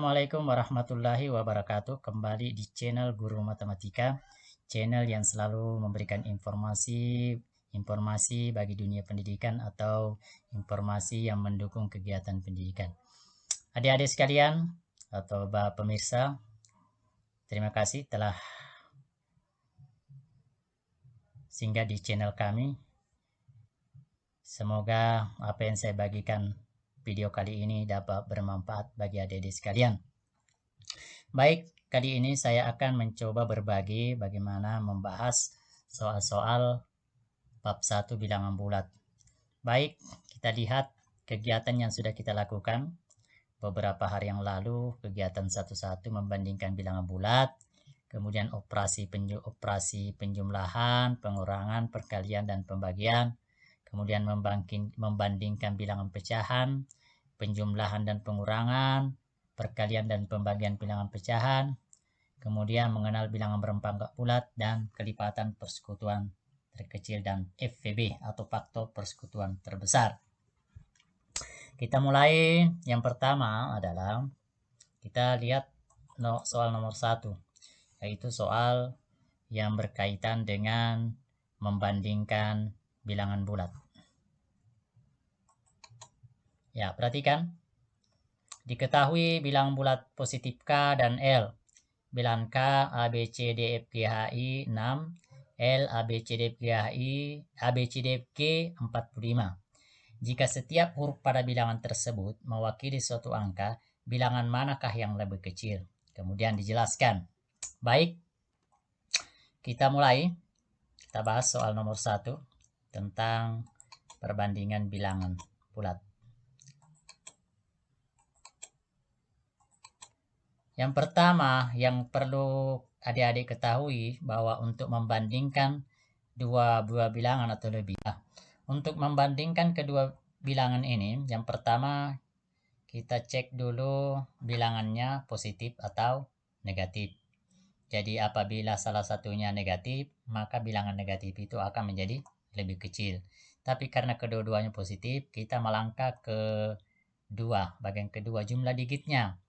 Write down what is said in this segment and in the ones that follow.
Assalamualaikum warahmatullahi wabarakatuh. Kembali di channel Guru Matematika, channel yang selalu memberikan informasi bagi dunia pendidikan atau informasi yang mendukung kegiatan pendidikan. Adik-adik sekalian atau Bapak pemirsa, terima kasih telah singgah di channel kami. Semoga apa yang saya bagikan video kali ini dapat bermanfaat bagi adik-adik sekalian. Baik, kali ini saya akan mencoba berbagi bagaimana membahas soal-soal bab 1 bilangan bulat. Baik, kita lihat kegiatan yang sudah kita lakukan beberapa hari yang lalu, kegiatan 1-1 membandingkan bilangan bulat, kemudian operasi penjumlahan, pengurangan, perkalian, dan pembagian, kemudian membandingkan bilangan pecahan, penjumlahan dan pengurangan, perkalian dan pembagian bilangan pecahan, kemudian mengenal bilangan berpangkat bulat, dan kelipatan persekutuan terkecil dan FPB atau faktor persekutuan terbesar. Kita mulai. Yang pertama adalah kita lihat soal nomor 1, yaitu soal yang berkaitan dengan membandingkan bilangan bulat. Ya, perhatikan. Diketahui bilangan bulat positif K dan L. Bilangan K A, B, C, D, F, G, H, I 6, L A, B, C, D, F, G, H, I, A, B, C, D, F, G 45. Jika setiap huruf pada bilangan tersebut mewakili suatu angka, bilangan manakah yang lebih kecil? Kemudian dijelaskan. Baik, kita mulai. Kita bahas soal nomor 1 tentang perbandingan bilangan bulat. Yang pertama yang perlu adik-adik ketahui bahwa untuk membandingkan dua bilangan atau lebih. Untuk membandingkan kedua bilangan ini, yang pertama kita cek dulu bilangannya positif atau negatif. Jadi apabila salah satunya negatif, maka bilangan negatif itu akan menjadi lebih kecil. Tapi karena kedua-duanya positif, kita melangkah ke bagian kedua, jumlah digitnya.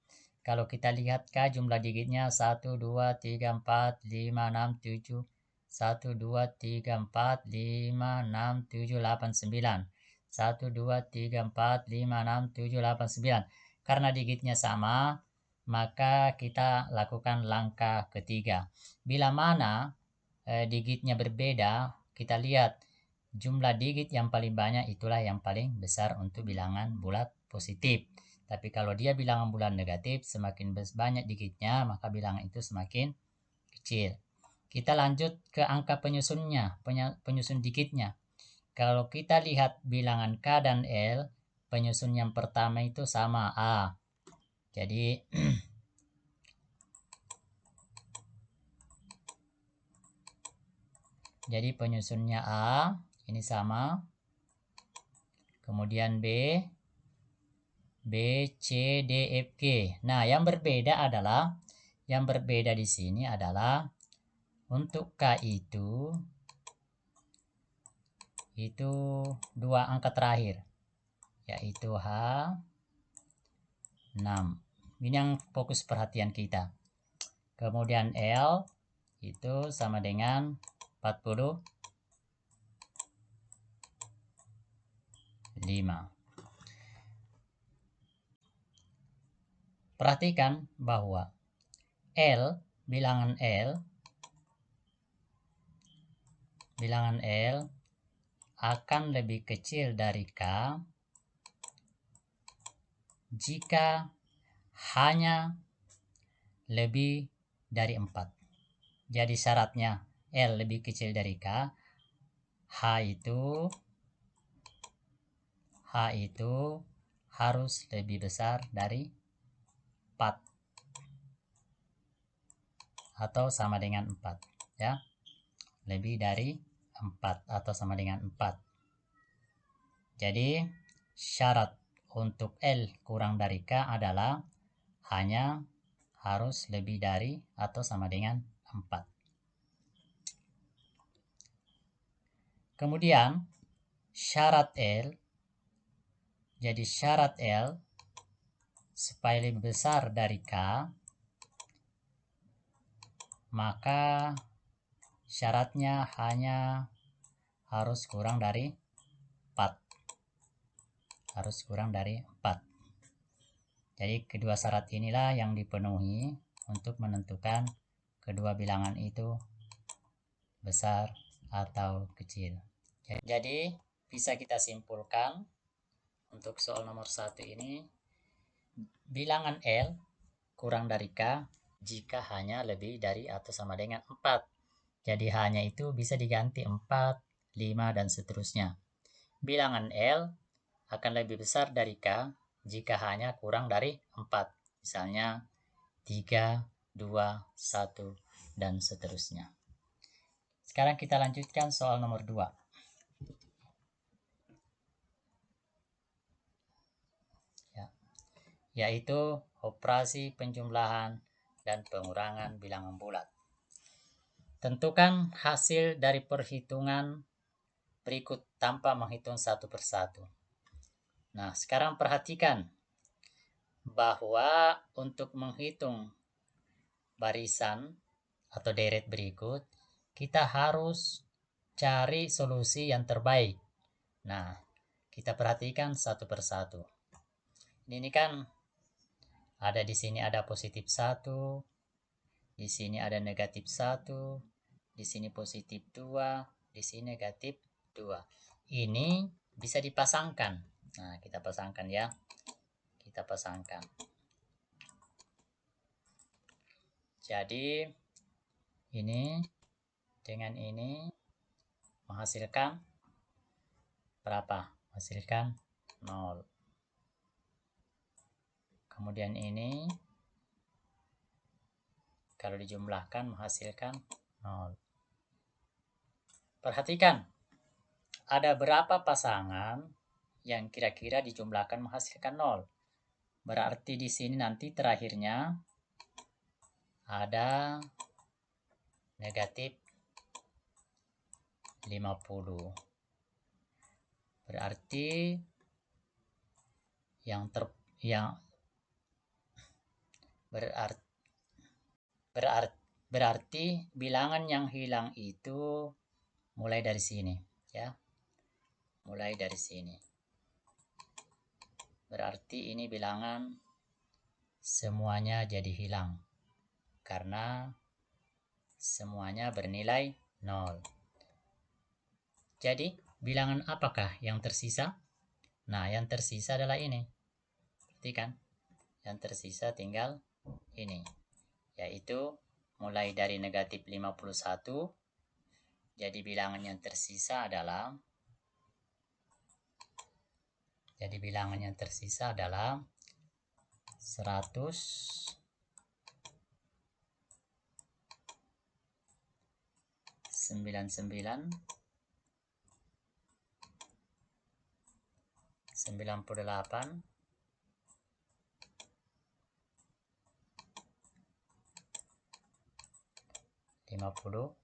Kalau kita lihat K, jumlah digitnya 1, 2, 3, 4, 5, 6, 7, 1, 2, 3, 4, 5, 6, 7, 8, 9. 1, 2, 3, 4, 5, 6, 7, 8, 9. Karena digitnya sama, maka kita lakukan langkah ketiga. Bila mana digitnya berbeda, kita lihat jumlah digit yang paling banyak itulah yang paling besar untuk bilangan bulat positif. Tapi kalau dia bilangan bulat negatif, semakin banyak digitnya, maka bilangan itu semakin kecil. Kita lanjut ke angka penyusunnya, penyusun digitnya. Kalau kita lihat bilangan K dan L, penyusun yang pertama itu sama A. Jadi penyusunnya A, ini sama. Kemudian B, C, D, F, G. Nah, yang berbeda di sini adalah untuk K itu dua angka terakhir, yaitu H6. Ini yang fokus perhatian kita. Kemudian L itu sama dengan 45. Perhatikan bahwa bilangan L akan lebih kecil dari K jika hanya lebih dari 4. Jadi syaratnya L lebih kecil dari K, H itu harus lebih besar dari 4 atau sama dengan 4, ya. Lebih dari 4 atau sama dengan 4. Jadi syarat untuk L kurang dari K adalah hanya harus lebih dari atau sama dengan 4. Kemudian syarat L supaya lebih besar dari K, maka syaratnya hanya harus kurang dari 4. Harus kurang dari 4. Jadi kedua syarat inilah yang dipenuhi untuk menentukan kedua bilangan itu besar atau kecil. Jadi bisa kita simpulkan untuk soal nomor 1 ini, bilangan L kurang dari K jika hanya lebih dari atau sama dengan 4. Jadi hanya itu bisa diganti 4, 5, dan seterusnya. Bilangan L akan lebih besar dari K jika hanya kurang dari 4. Misalnya 3, 2, 1, dan seterusnya. Sekarang kita lanjutkan soal nomor 2. Yaitu operasi penjumlahan dan pengurangan bilangan bulat. Tentukan hasil dari perhitungan berikut tanpa menghitung satu persatu. Nah, sekarang perhatikan bahwa untuk menghitung barisan atau deret berikut, kita harus cari solusi yang terbaik. Nah, kita perhatikan satu persatu. Ini kan ada di sini ada positif 1, di sini ada negatif 1, di sini positif 2, di sini negatif 2. Ini bisa dipasangkan. Nah, kita pasangkan ya. Kita pasangkan. Jadi, ini dengan ini menghasilkan berapa? Menghasilkan 0. Kemudian ini kalau dijumlahkan menghasilkan 0. Perhatikan, ada berapa pasangan yang kira-kira dijumlahkan menghasilkan 0. Berarti di sini nanti terakhirnya ada negatif 50. Berarti berarti bilangan yang hilang itu mulai dari sini ya. Mulai dari sini. Berarti ini bilangan semuanya jadi hilang karena semuanya bernilai 0. Jadi bilangan apakah yang tersisa? Nah, yang tersisa adalah ini. Perhatikan, yang tersisa tinggal ini, yaitu mulai dari negatif 51. Jadi bilangan yang tersisa adalah 199, 98, 51.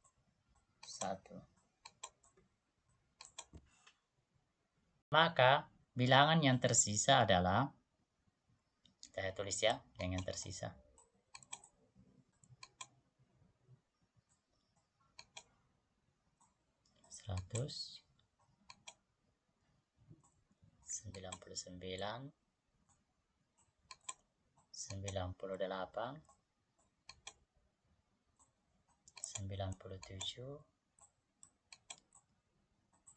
Maka bilangan yang tersisa adalah, saya tulis ya, yang tersisa. Seratus 99, 98, 97,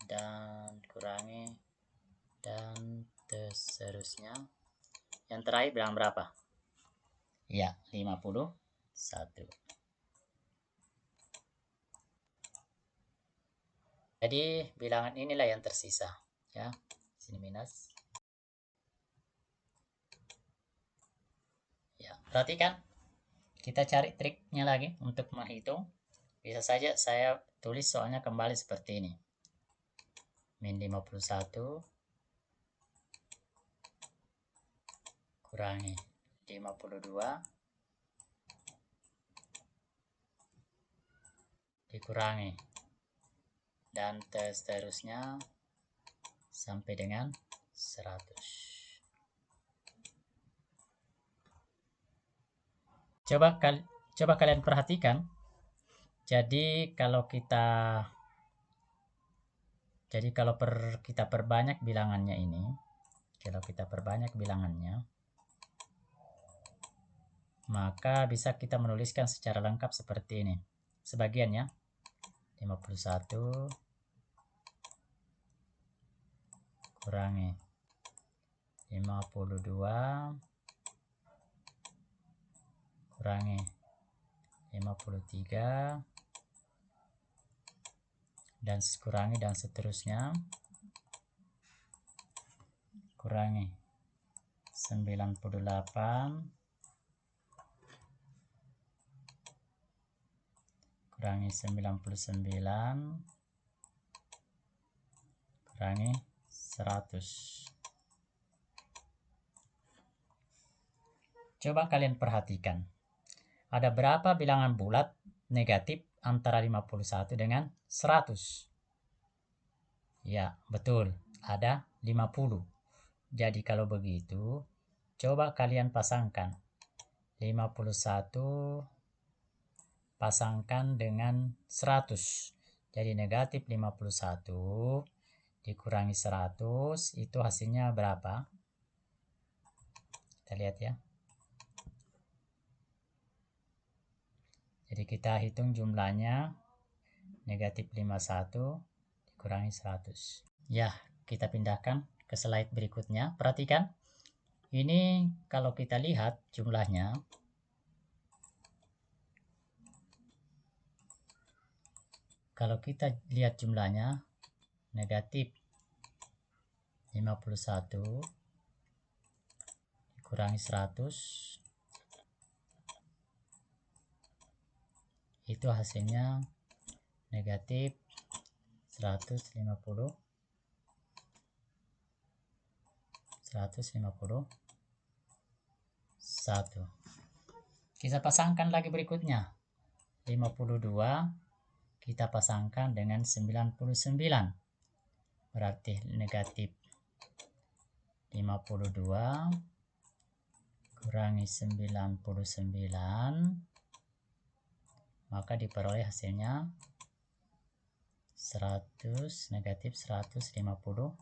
dan kurangi, dan seterusnya. Yang terakhir bilangan berapa? Ya, 51. Jadi bilangan inilah yang tersisa ya. Sini minus. Ya, perhatikan. Kita cari triknya lagi untuk menghitung. Bisa saja saya tulis soalnya kembali seperti ini. Min 51 kurangi 52 dikurangi dan seterusnya sampai dengan 100. Coba kalian perhatikan. Jadi kalau kita kita perbanyak bilangannya ini, maka bisa kita menuliskan secara lengkap seperti ini. Sebagian ya. 51 kurangi 52 kurangi 53 dan kurangi dan seterusnya, kurangi 98 kurangi 99 kurangi 100. Coba kalian perhatikan. Ada berapa bilangan bulat negatif antara 51 dengan 100? Ya, betul. Ada 50. Jadi kalau begitu, coba kalian pasangkan 51 pasangkan dengan 100. Jadi negatif 51 dikurangi 100 itu hasilnya berapa? Kita lihat ya. Jadi kita hitung jumlahnya negatif 51 dikurangi 100. Ya, kita pindahkan ke slide berikutnya. Perhatikan. Ini kalau kita lihat jumlahnya. Kalau kita lihat jumlahnya negatif 51 dikurangi 100 itu hasilnya negatif 151. Kita pasangkan lagi berikutnya. 52 kita pasangkan dengan 99. Berarti negatif 52 kurangi 99 maka diperoleh hasilnya negatif 151.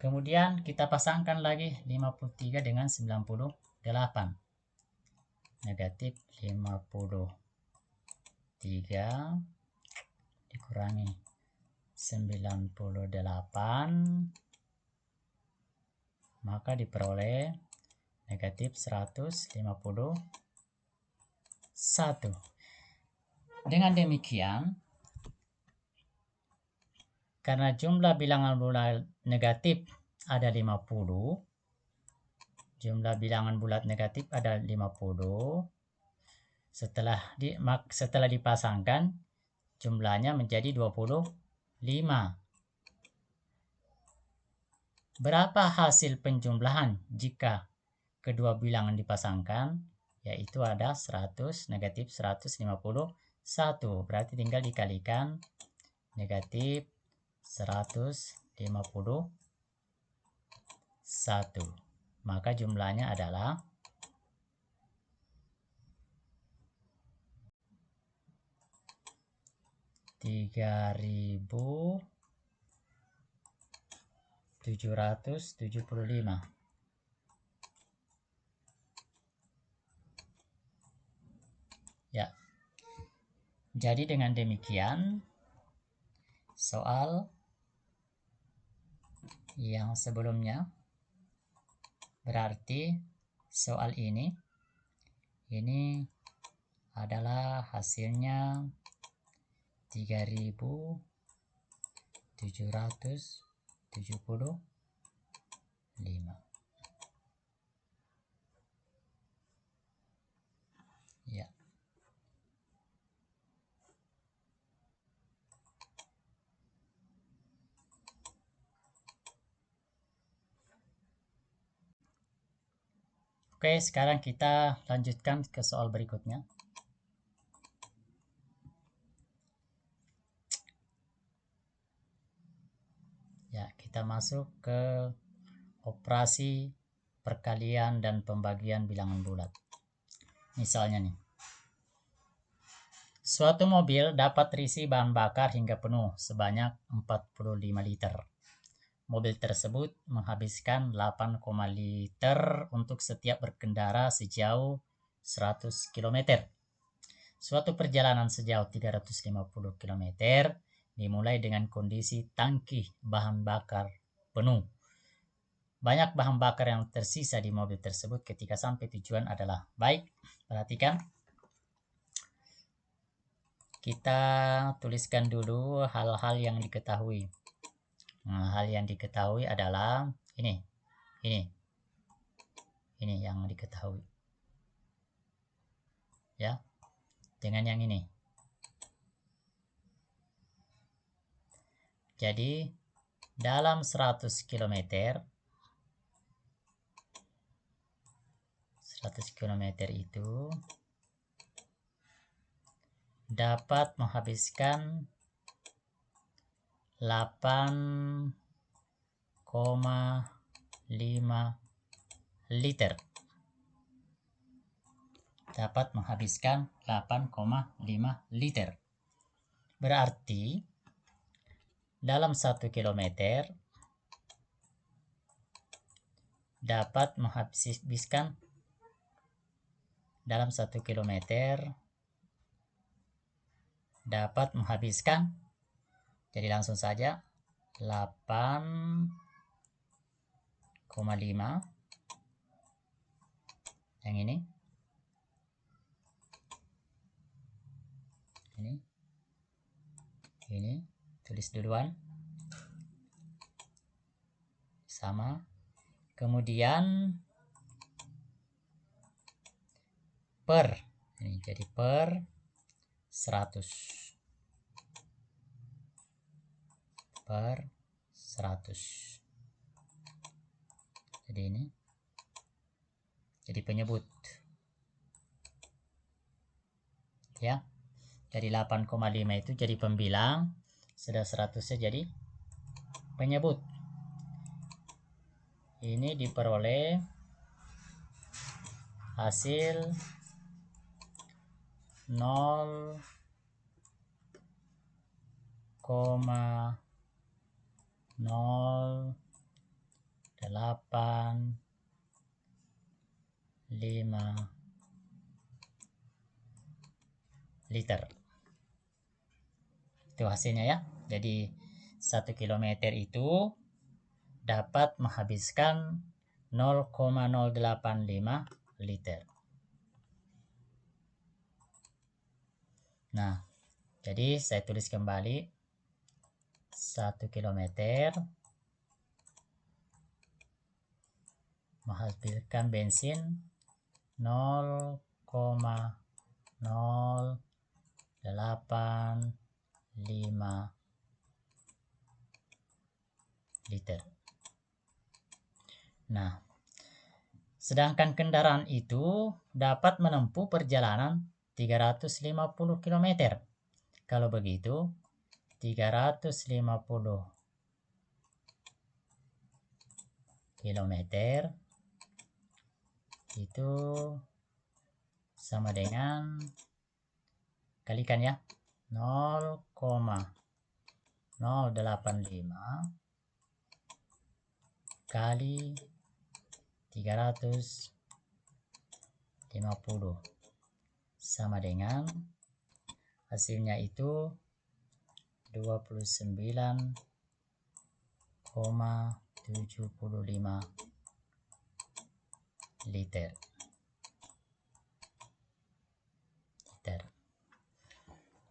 Kemudian kita pasangkan lagi 53 dengan 98. Negatif 53 dikurangi 98 maka diperoleh negatif 151. Dengan demikian, karena jumlah bilangan bulat negatif ada 50, jumlah bilangan bulat negatif ada 50, setelah dipasangkan jumlahnya menjadi 25. Berapa hasil penjumlahan jika kedua bilangan dipasangkan? Yaitu ada 100 negatif 151. Berarti tinggal dikalikan negatif 151. Maka jumlahnya adalah 3.775. Ya. Jadi dengan demikian soal yang sebelumnya berarti soal ini adalah hasilnya 3.775. Ya. Oke, sekarang kita lanjutkan ke soal berikutnya. Ya, kita kita masuk ke operasi perkalian dan pembagian bilangan bulat. Misalnya nih, suatu mobil dapat terisi bahan bakar hingga penuh sebanyak 45 liter. Mobil tersebut menghabiskan 8, liter untuk setiap berkendara sejauh 100 km. Suatu perjalanan sejauh 350 km dimulai dengan kondisi tangki bahan bakar penuh. Banyak bahan bakar yang tersisa di mobil tersebut ketika sampai tujuan adalah. Baik, perhatikan. Kita tuliskan dulu hal-hal yang diketahui. Nah, hal yang diketahui adalah ini yang diketahui. Ya, dengan yang ini. Jadi, dalam 100 km itu dapat menghabiskan 8,5 liter. Dapat menghabiskan 8,5 liter. Berarti dalam 1 kilometer dapat menghabiskan dalam 1 kilometer dapat menghabiskan, jadi langsung saja 8,5 yang ini tulis duluan sama, kemudian per ini, jadi per 100 jadi ini jadi penyebut ya. Jadi 8,5 itu jadi pembilang, sudah 100-nya jadi penyebut. Ini diperoleh hasil 0,085 liter. Itu hasilnya ya. Jadi 1 km itu dapat menghabiskan 0,085 liter. Nah, jadi saya tulis kembali 1 km menghasilkan bensin 0,085 liter. Nah, sedangkan kendaraan itu dapat menempuh perjalanan 350 km. Kalau begitu, 350 km itu sama dengan, kalikan ya, 0,085 kali 350 sama dengan, hasilnya itu 29,75 liter.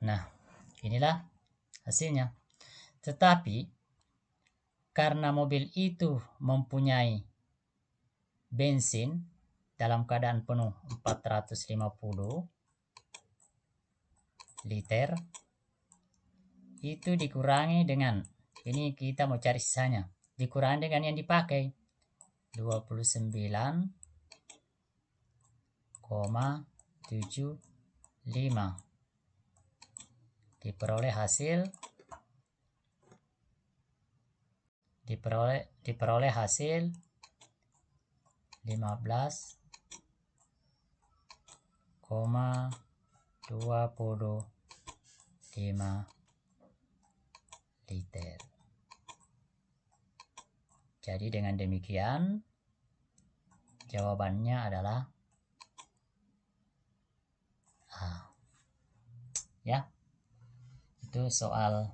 Nah, inilah hasilnya. Tetapi karena mobil itu mempunyai bensin dalam keadaan penuh 450 liter, itu dikurangi dengan, ini kita mau cari sisanya, dikurangi dengan yang dipakai 29,75, diperoleh hasil diperoleh hasil 15,25 liter. Jadi dengan demikian jawabannya adalah A. Ya, itu soal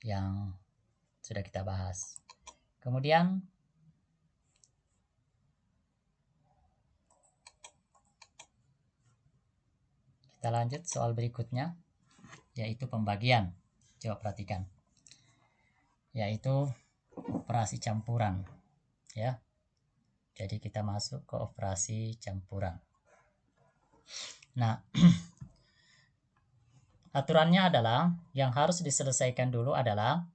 yang sudah kita bahas. Kemudian kita lanjut soal berikutnya, yaitu pembagian. Coba perhatikan, yaitu operasi campuran, ya. Jadi kita masuk ke operasi campuran. Nah, aturannya adalah yang harus diselesaikan dulu adalah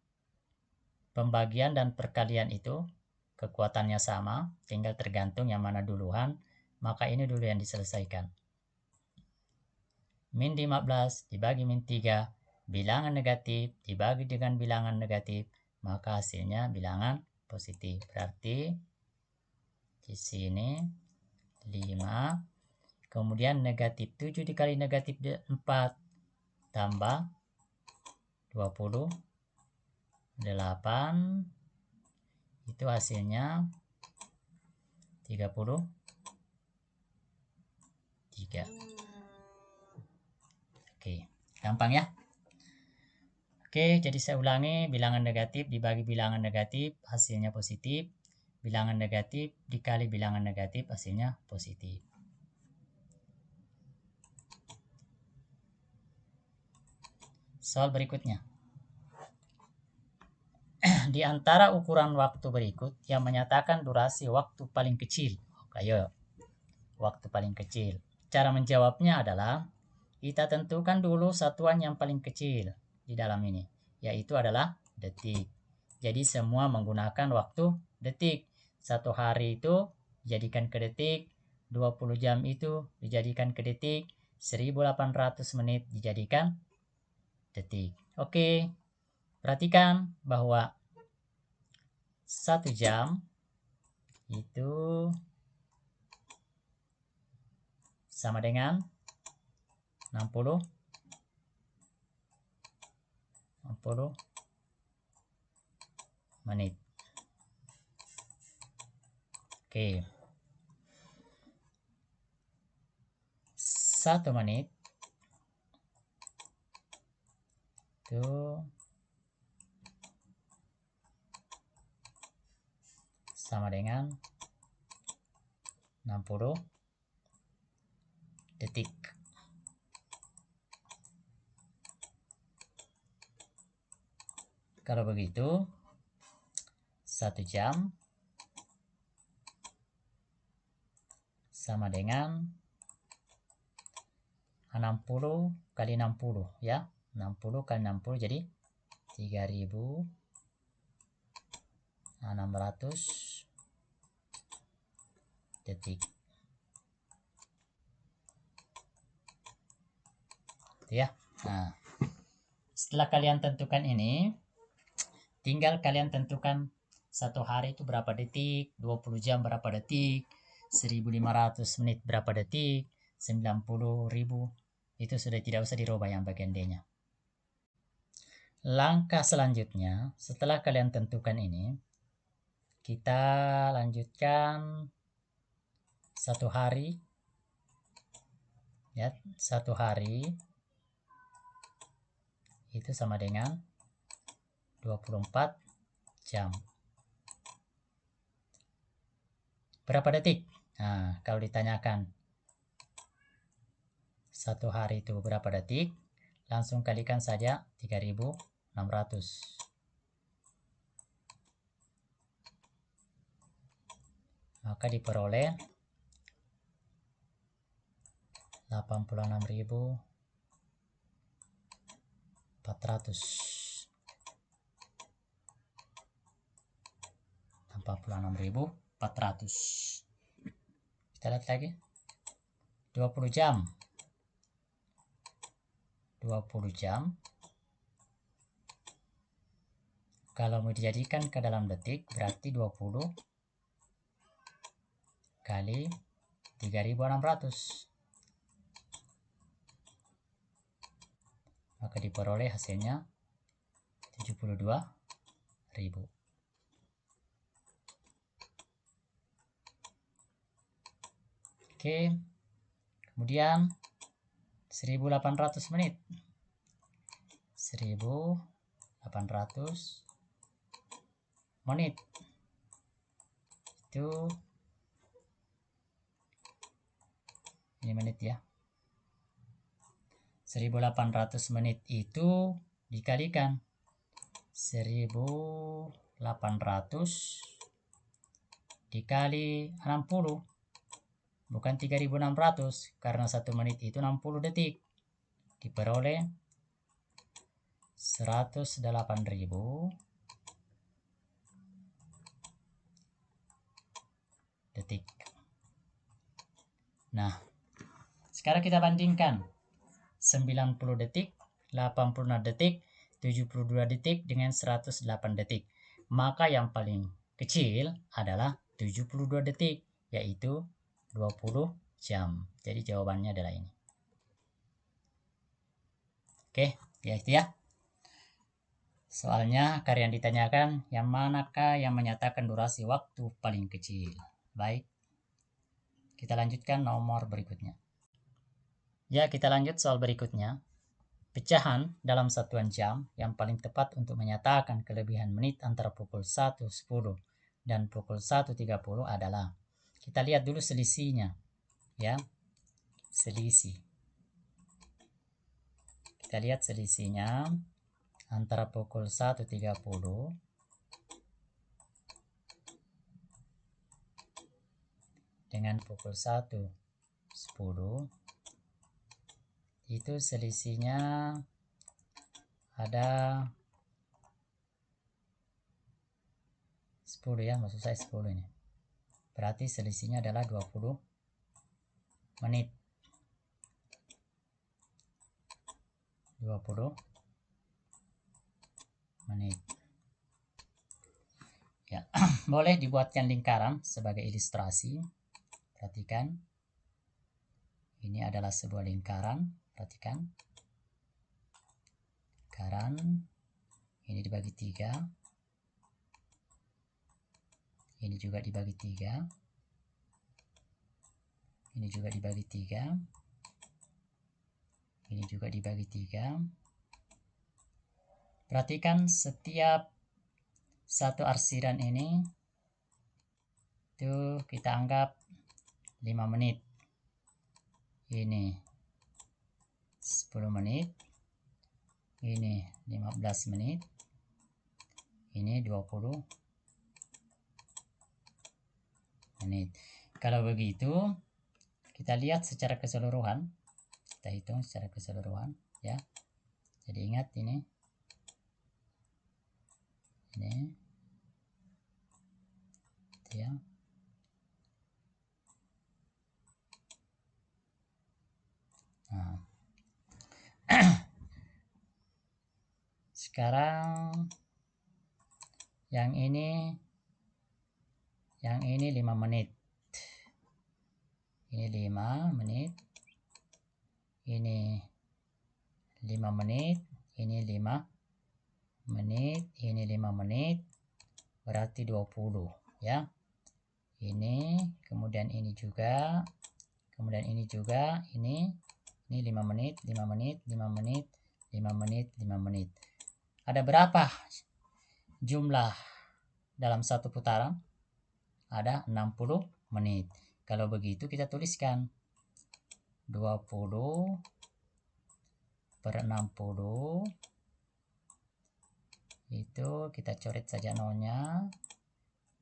pembagian dan perkalian itu kekuatannya sama, tinggal tergantung yang mana duluan, maka ini dulu yang diselesaikan. Min 15 dibagi min 3, bilangan negatif dibagi dengan bilangan negatif, maka hasilnya bilangan positif. Berarti di sini 5, kemudian negatif 7 dikali negatif 4 tambah 28, itu hasilnya 33. Oke, gampang ya. Oke, jadi saya ulangi, bilangan negatif dibagi bilangan negatif hasilnya positif, bilangan negatif dikali bilangan negatif hasilnya positif. Soal berikutnya. Di antara ukuran waktu berikut yang menyatakan durasi waktu paling kecil. Ayo, waktu paling kecil. Cara menjawabnya adalah kita tentukan dulu satuan yang paling kecil di dalam ini, yaitu adalah detik. Jadi semua menggunakan waktu detik. 1 hari itu dijadikan ke detik, 20 jam itu dijadikan ke detik, 1800 menit dijadikan detik. Oke, perhatikan bahwa 1 jam itu sama dengan 60 menit. Oke. 1 menit itu sama dengan 60 detik. Kalau begitu 1 jam sama dengan 60 kali 60 ya. 60 kali 60 jadi 3600 detik. Itu ya. Nah, setelah kalian tentukan ini, tinggal kalian tentukan 1 hari itu berapa detik, 20 jam berapa detik, 1500 menit berapa detik, 90.000. Itu sudah tidak usah dirubah yang bagian D-nya. Langkah selanjutnya, setelah kalian tentukan ini, kita lanjutkan 1 hari. Ya, 1 hari itu sama dengan 24 jam. Berapa detik? Nah, kalau ditanyakan 1 hari itu berapa detik, langsung kalikan saja 3600. Maka diperoleh 86.400. 86.400. Kita lihat lagi. 20 jam. 20 jam Kalau mau dijadikan ke dalam detik, berarti 20 kali 3.600. Maka diperoleh hasilnya 72.000. Oke, kemudian 1.800 menit. 1.800 menit itu ini menit ya. 1.800 menit itu dikalikan 1.800 dikali 60, bukan 3.600, karena 1 menit itu 60 detik, diperoleh 108.000 detik. Nah, sekarang kita bandingkan 90 detik, 86 detik, 72 detik dengan 108 detik. Maka yang paling kecil adalah 72 detik, yaitu 20 jam. Jadi jawabannya adalah ini. Oke, ya itu ya. Soalnya karya yang ditanyakan, yang manakah yang menyatakan durasi waktu paling kecil? Baik, kita lanjutkan nomor berikutnya. Ya, kita lanjut soal berikutnya. Pecahan dalam satuan jam yang paling tepat untuk menyatakan kelebihan menit antara pukul 1.10 dan pukul 1.30 adalah, kita lihat dulu selisihnya ya. Selisih, kita lihat selisihnya antara pukul 1.30 dengan pukul 1.10 itu selisihnya ada 10 ya, maksud saya 10 ini. Berarti selisihnya adalah 20 menit. 20 menit. Ya, boleh dibuatkan lingkaran sebagai ilustrasi. Perhatikan. Ini adalah sebuah lingkaran. Perhatikan. Lingkaran ini dibagi 3. Ini juga dibagi 3. Ini juga dibagi 3. Ini juga dibagi 3. Perhatikan setiap satu arsiran ini itu kita anggap 5 menit. Ini 10 menit. Ini 15 menit. Ini 20 menit. Kalau begitu, kita lihat secara keseluruhan. Kita hitung secara keseluruhan ya. Jadi ingat ini. Ini itu ya. Nah. Sekarang yang ini 5 menit. Ini 5 menit. Ini 5 menit. Ini 5 menit. Ini 5 menit. Berarti 20 ya. Ini, kemudian ini juga. Kemudian ini juga. Ini 5 menit, 5 menit, 5 menit, 5 menit, 5 menit. Ada berapa jumlah dalam satu putaran? Ada 60 menit. Kalau begitu kita tuliskan 20 per 60 itu kita coret saja nolnya,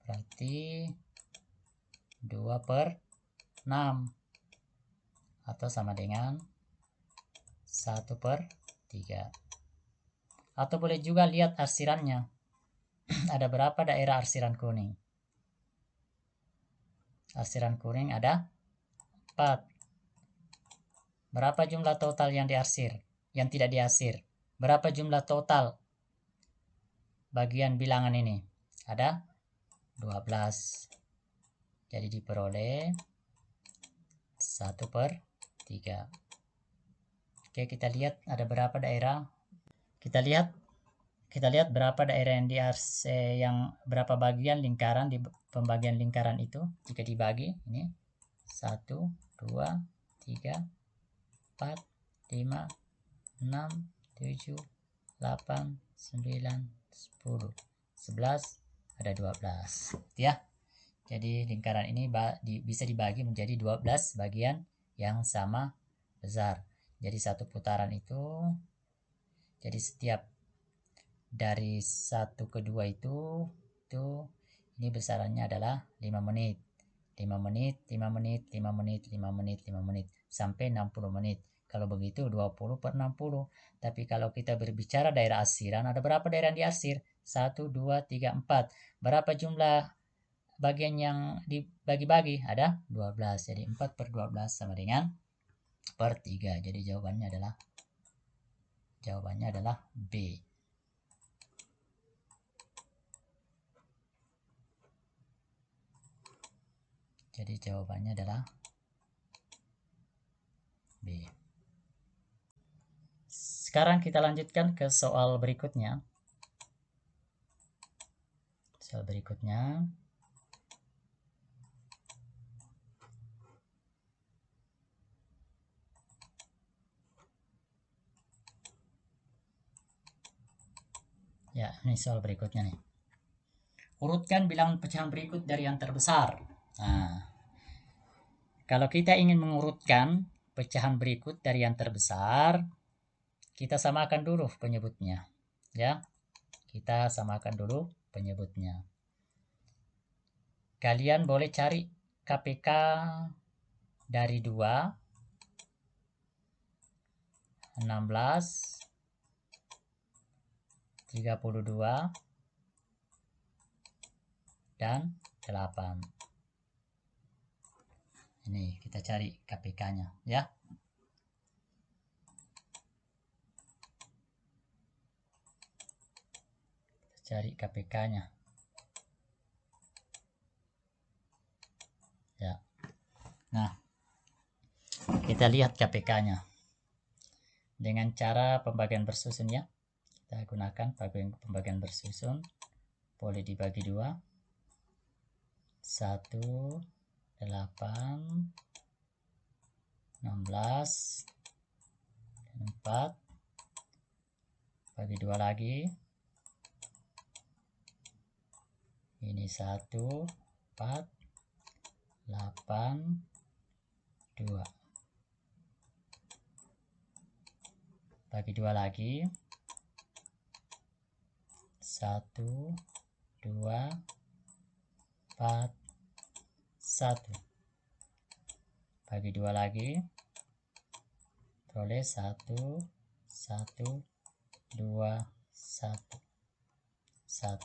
berarti 2 per 6 atau sama dengan 1 per 3. Atau boleh juga lihat arsirannya. Ada berapa daerah arsiran kuning? Arsiran kuning ada 4. Berapa jumlah total yang diarsir? Yang tidak diarsir? Berapa jumlah total bagian bilangan ini? Ada 12. Jadi diperoleh 1/3. Oke, kita lihat ada berapa daerah. Kita lihat berapa daerah yang berapa bagian lingkaran di pembagian lingkaran itu jika dibagi. Ini 1, 2, 3, 4, 5, 6, 7, 8, 9, 10, 11, ada 12 ya. Jadi lingkaran ini bisa dibagi menjadi 12 bagian yang sama besar. Jadi satu putaran itu, jadi setiap dari 1 ke 2 itu ini besarannya adalah 5 menit. 5 menit, 5 menit, 5 menit, 5 menit, 5 menit sampai 60 menit. Kalau begitu 20/60. Tapi kalau kita berbicara daerah asiran, ada berapa daerah di asir? 1, 2, 3, 4. Berapa jumlah bagian yang dibagi-bagi? Ada 12. Jadi 4/12 sama dengan per 3. Jadi jawabannya adalah B. Jadi jawabannya adalah B. Sekarang kita lanjutkan ke soal berikutnya. Soal berikutnya. Ya, ini soal berikutnya nih. Urutkan bilangan pecahan berikut dari yang terbesar. Nah, kalau kita ingin mengurutkan pecahan berikut dari yang terbesar, kita samakan dulu penyebutnya. Ya, kita samakan dulu penyebutnya. Kalian boleh cari KPK dari 2, 16, 32, dan 8. Ini kita cari KPK-nya ya. Kita cari KPK-nya. Ya. Nah, kita lihat KPK-nya. Dengan cara pembagian bersusun ya. Kita gunakan pembagian bersusun. Boleh dibagi 2. 1, 8, 16, 4. Bagi 2 lagi. Ini 1, 4, 8, 2. Bagi 2 lagi. 1, 2, 4, 1. Bagi 2 lagi. Peroleh 1, 1, 2, 1, 1.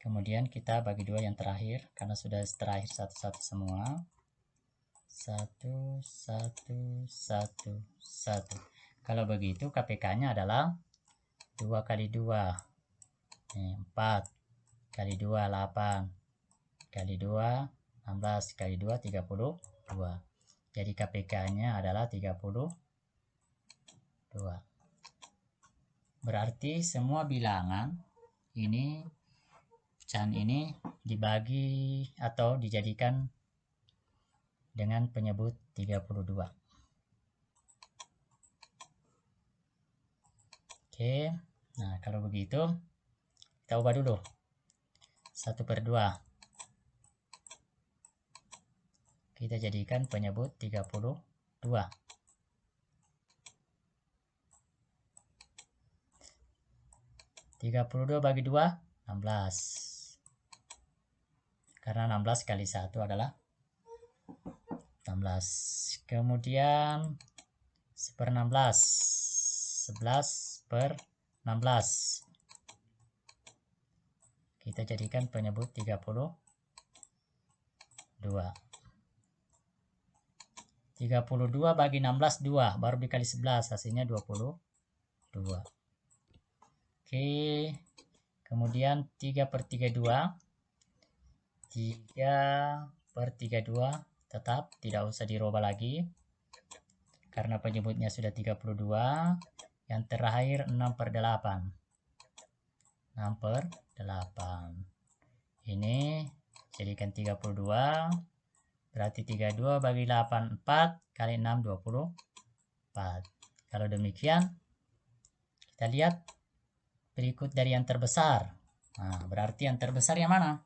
Kemudian kita bagi 2 yang terakhir, karena sudah terakhir satu-satu semua. 1, 1, 1, 1. Kalau begitu KPK-nya adalah 2 kali 2. 4 kali 2, 8 kali 2, 16 kali 2, 32. Jadi KPK-nya adalah 32. Berarti semua bilangan ini, pecahan ini dibagi atau dijadikan dengan penyebut 32. Oke, nah kalau begitu kita ubah dulu 1/2. Kita jadikan penyebut 32. 32 bagi 2, 16. Karena 16 kali 1 adalah 16. Kemudian 1/16. 11/16. kita jadikan penyebut 32. 32 bagi 16, 2. Baru dikali 11, hasilnya 22. Oke. Kemudian 3/32. 3/32 tetap tidak usah dirubah lagi. Karena penyebutnya sudah 32. Yang terakhir 6/8. 6/8. Ini jadikan 32. Berarti 32 bagi 8, 4. Kali 6, 24. Kalau demikian, kita lihat berikut dari yang terbesar. Nah, berarti yang terbesar yang mana?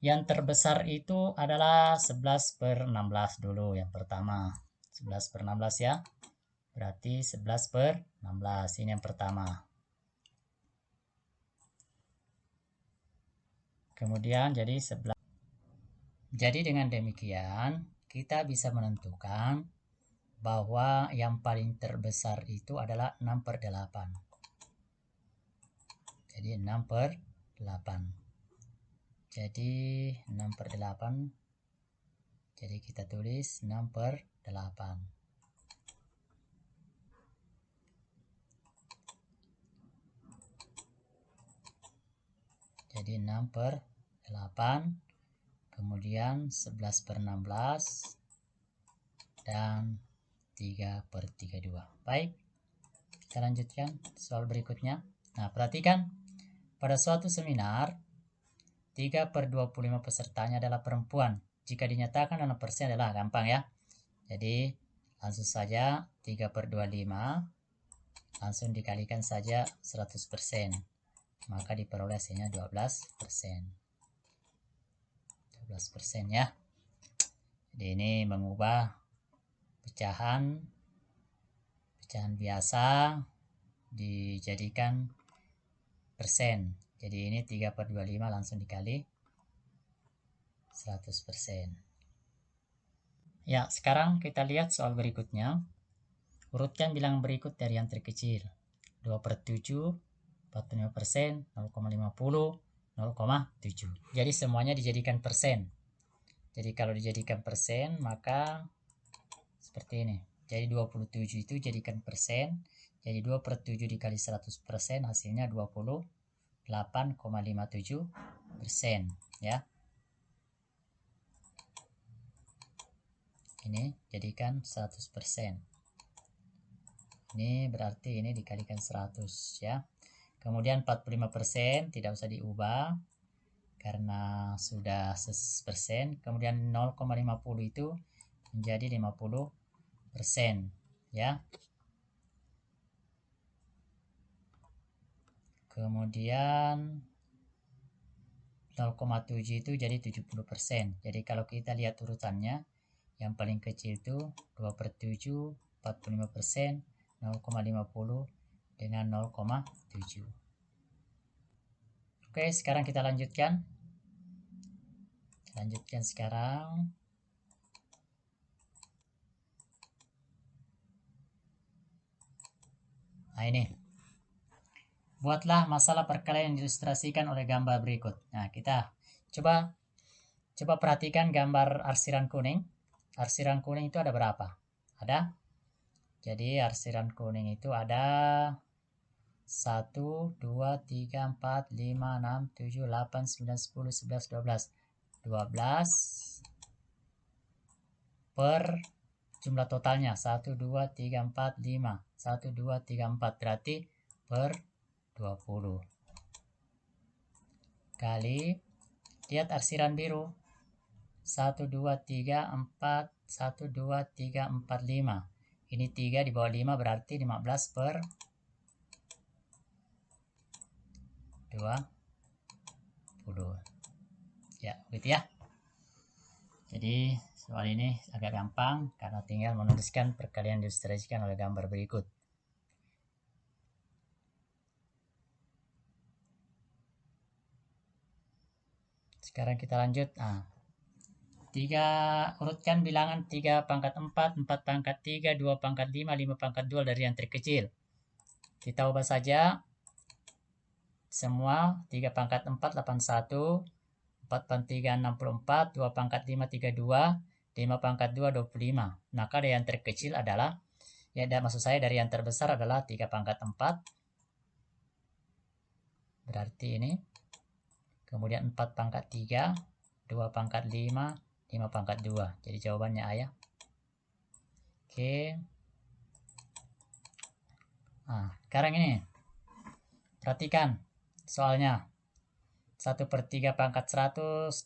Yang terbesar itu adalah 11/16 dulu yang pertama. 11/16 ya. Berarti 11/16. Ini yang pertama. Kemudian jadi 11. Jadi dengan demikian kita bisa menentukan bahwa yang paling terbesar itu adalah 6/8. Jadi 6/8. Jadi 6/8. Jadi kita tulis 6/8. Jadi 6/8. Kemudian 11/16 dan 3/32. Baik, kita lanjutkan soal berikutnya. Nah, perhatikan pada suatu seminar 3/25 pesertanya adalah perempuan. Jika dinyatakan dalam persen adalah gampang ya. Jadi langsung saja 3/25 langsung dikalikan saja 100%. Maka diperoleh hasilnya 12%. 12% ya. Jadi ini mengubah pecahan biasa dijadikan persen. Jadi ini 3/25 langsung dikali 100%. Ya, sekarang kita lihat soal berikutnya. Urutkan bilangan berikut dari yang terkecil. 2/7, 45%, 0,50, 0,7. Jadi semuanya dijadikan persen. Jadi kalau dijadikan persen maka seperti ini. Jadi 27 itu jadikan persen. Jadi 2/7 dikali 100% hasilnya 28,57% ya. Ini jadikan 100%. Ini berarti ini dikalikan 100 ya. Kemudian 45% tidak usah diubah karena sudah 100%. Kemudian 0,50 itu menjadi 50% ya. Kemudian 0,7 itu jadi 70%. Jadi kalau kita lihat urutannya, yang paling kecil itu 2/7, 45%, 0,50 dengan 0,7. Oke, sekarang kita lanjutkan. Lanjutkan sekarang. Nah ini. Buatlah masalah perkalian yang diilustrasikan oleh gambar berikut. Nah, kita coba perhatikan gambar arsiran kuning. Arsiran kuning itu ada berapa? Ada. Jadi arsiran kuning itu ada 1, 2, 3, 4, 5, 6, 7, 8, 9, 10, 11, 12. 12 per jumlah totalnya 1, 2, 3, 4, 5. 1, 2, 3, 4. Berarti per 20. Kali, lihat arsiran biru. 1, 2, 3, 4. 1, 2, 3, 4, 5. Ini 3 di bawah 5 berarti 15 per 20. Ya, begitu ya. Jadi soal ini agak gampang karena tinggal menuliskan perkalian diilustrasikan oleh gambar berikut. Sekarang kita lanjut. Nah, 3 urutkan bilangan 3/4, 4/3, 2/5, 5/2 dari yang terkecil. Kita ubah saja semua 3 pangkat 4, 81, 4 pangkat 3, 64, 2 pangkat 5, 32, 5 pangkat 2, 25. Maka dari yang terkecil adalah, ya maksud saya dari yang terbesar adalah 3 pangkat 4, berarti ini, kemudian 4 pangkat 3, 2 pangkat 5, 5 pangkat 2. Jadi jawabannya A ya. Oke. Nah, sekarang ini. Perhatikan soalnya. 1/3 pangkat 100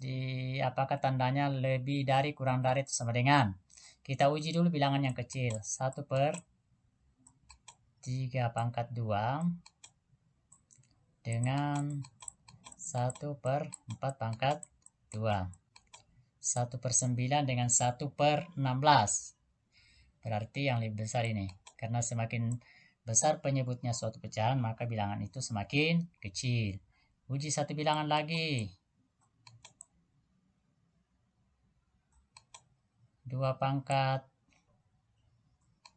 apakah tandanya lebih dari kurang dari itu sama dengan. Kita uji dulu bilangan yang kecil. 1/3 pangkat 2 dengan 1/4 pangkat 2. 1/9 dengan 1/16. Berarti yang lebih besar ini. Karena semakin besar penyebutnya suatu pecahan, maka bilangan itu semakin kecil. Uji satu bilangan lagi. 2 pangkat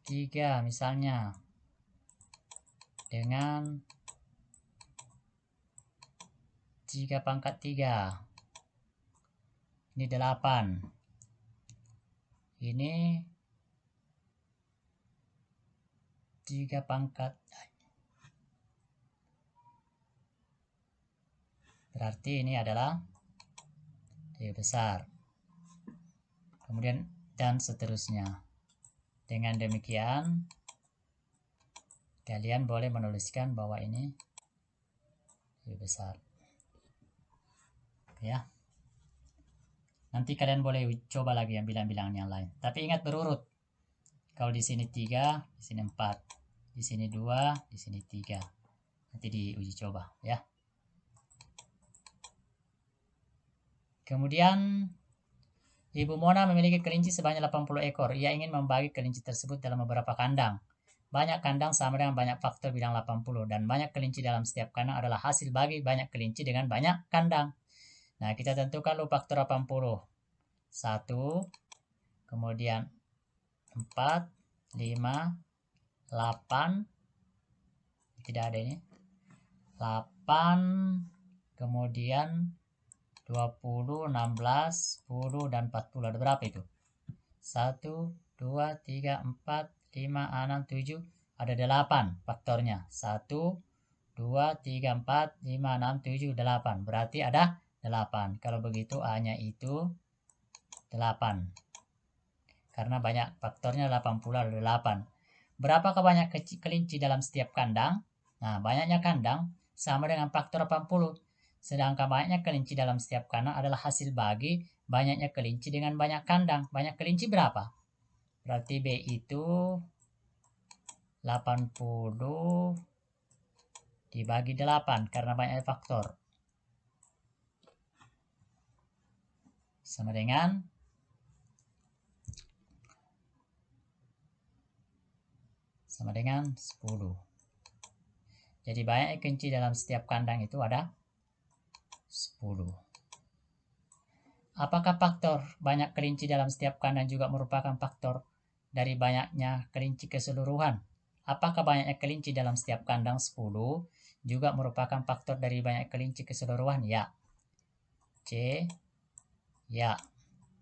3 misalnya. Dengan 3 pangkat 3. Ini 8. Ini 3 pangkat. Berarti ini adalah lebih besar. Kemudian dan seterusnya. Dengan demikian, kalian boleh menuliskan bahwa ini lebih besar. Ya. Nanti kalian boleh coba lagi yang bilang-bilangan yang lain. Tapi ingat berurut. Kalau di sini 3, di sini 4, di sini 2, di sini 3. Nanti diuji coba ya. Kemudian Ibu Mona memiliki kelinci sebanyak 80 ekor. Ia ingin membagi kelinci tersebut dalam beberapa kandang. Banyak kandang sama dengan banyak faktor bilang 80 dan banyak kelinci dalam setiap kandang adalah hasil bagi banyak kelinci dengan banyak kandang. Nah, kita tentukan dulu faktor 80. 1, kemudian 4, 5, 8. Tidak ada ini. 8, kemudian 20, 16, 10, dan 40. Ada berapa itu? 1, 2, 3, 4, 5, 6, 7. Ada 8 faktornya. 1, 2, 3, 4, 5, 6, 7, 8. Berarti ada 8. Kalau begitu A-nya itu 8. Karena banyak faktornya 80 ada 8. Berapakah banyak kelinci dalam setiap kandang? Nah, banyaknya kandang sama dengan faktor 80. Sedangkan banyaknya kelinci dalam setiap kandang adalah hasil bagi banyaknya kelinci dengan banyak kandang. Banyak kelinci berapa? Berarti B itu 80 dibagi 8 karena banyaknya faktor. Sama dengan 10. Jadi banyak kelinci dalam setiap kandang itu ada 10. Apakah faktor banyak kelinci dalam setiap kandang juga merupakan faktor dari banyaknya kelinci keseluruhan? Apakah banyaknya kelinci dalam setiap kandang 10 juga merupakan faktor dari banyak kelinci keseluruhan? Ya. C. Ya.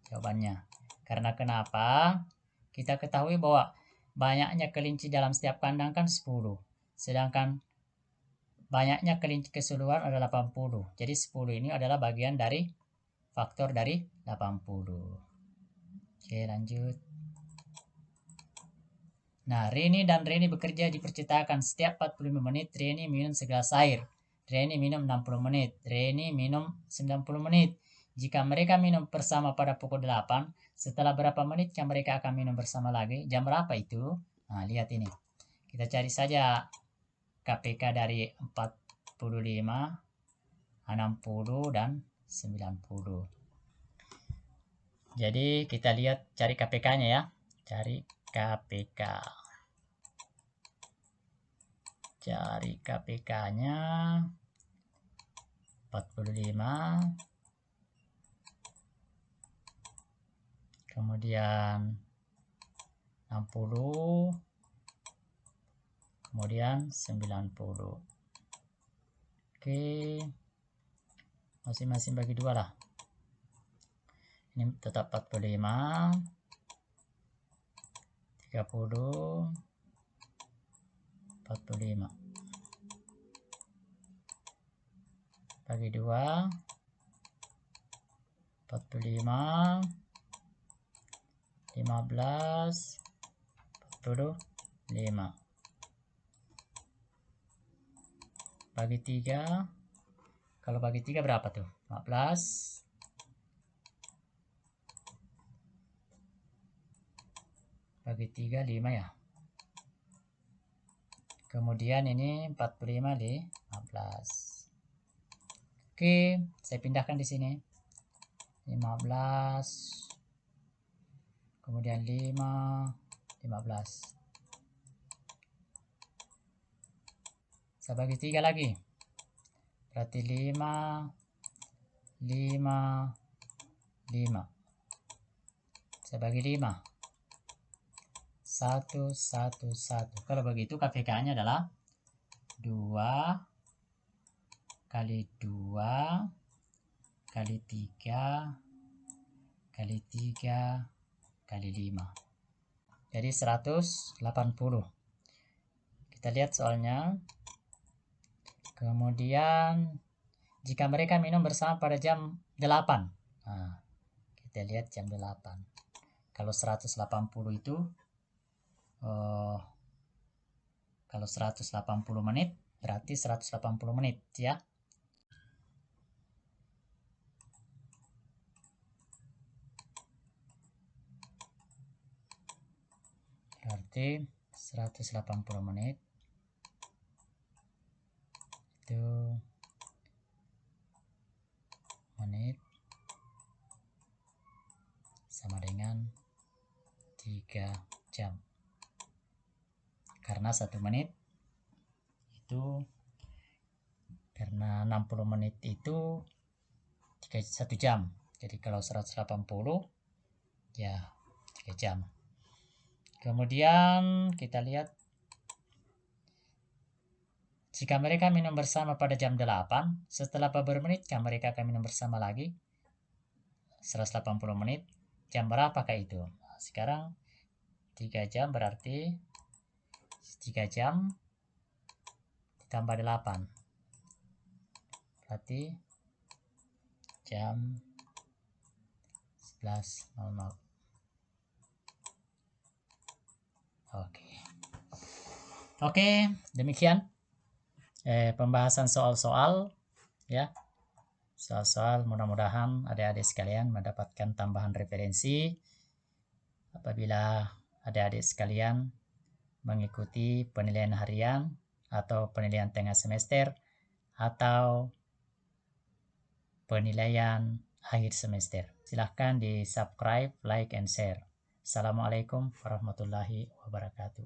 Jawabannya. Karena kenapa? Kita ketahui bahwa banyaknya kelinci dalam setiap kandang kan 10. Sedangkan banyaknya kelinci keseluruhan adalah 80. Jadi 10 ini adalah bagian dari faktor dari 80. Oke, lanjut. Nah, Reni dan Reni bekerja di percetakan. Setiap 45 menit, Reni minum segelas air. Reni minum 60 menit. Reni minum 90 menit. Jika mereka minum bersama pada pukul 8, setelah berapa menit yang mereka akan minum bersama lagi? Jam berapa itu? Nah, lihat ini. Kita cari saja KPK dari 45, 60, dan 90. Jadi kita lihat cari KPK-nya ya. Cari KPK. Cari KPK-nya 45. Kemudian 60. Kemudian 90. Oke, masing-masing bagi 2 lah. Ini tetap 45, 30, 45. Bagi 2, 45, 15, 45. Bagi 3, kalau bagi 3 berapa tuh? 15. Bagi 3, 5 ya. Kemudian ini 45 di 15. Oke, saya pindahkan di sini. 15. Kemudian 5, 15. Saya bagi 3 lagi. Berarti 5, 5, 5. Saya bagi 5. 1, 1, 1. Kalau begitu KPK-nya adalah 2 kali 2 kali 3 kali 3 kali 5. Jadi 180. Kita lihat soalnya. Kemudian jika mereka minum bersama pada jam 8. Nah, kita lihat jam 8. Kalau 180 itu kalau 180 menit berarti 180 menit ya. Berarti 180 menit itu menit sama dengan 3 jam. Karena 1 menit itu, karena 60 menit itu 1 jam. Jadi kalau 180 ya 3 jam. Kemudian kita lihat jika mereka minum bersama pada jam 8, setelah beberapa menit kan mereka akan minum bersama lagi 180 menit. Jam berapakah itu? Nah, sekarang 3 jam berarti 3 jam ditambah 8. Berarti jam 11.00. Oke, demikian pembahasan soal-soal ya. Soal-soal, mudah-mudahan adik-adik sekalian mendapatkan tambahan referensi apabila adik-adik sekalian mengikuti penilaian harian atau penilaian tengah semester atau penilaian akhir semester. Silahkan di subscribe, like, and share. Assalamualaikum warahmatullahi wabarakatuh.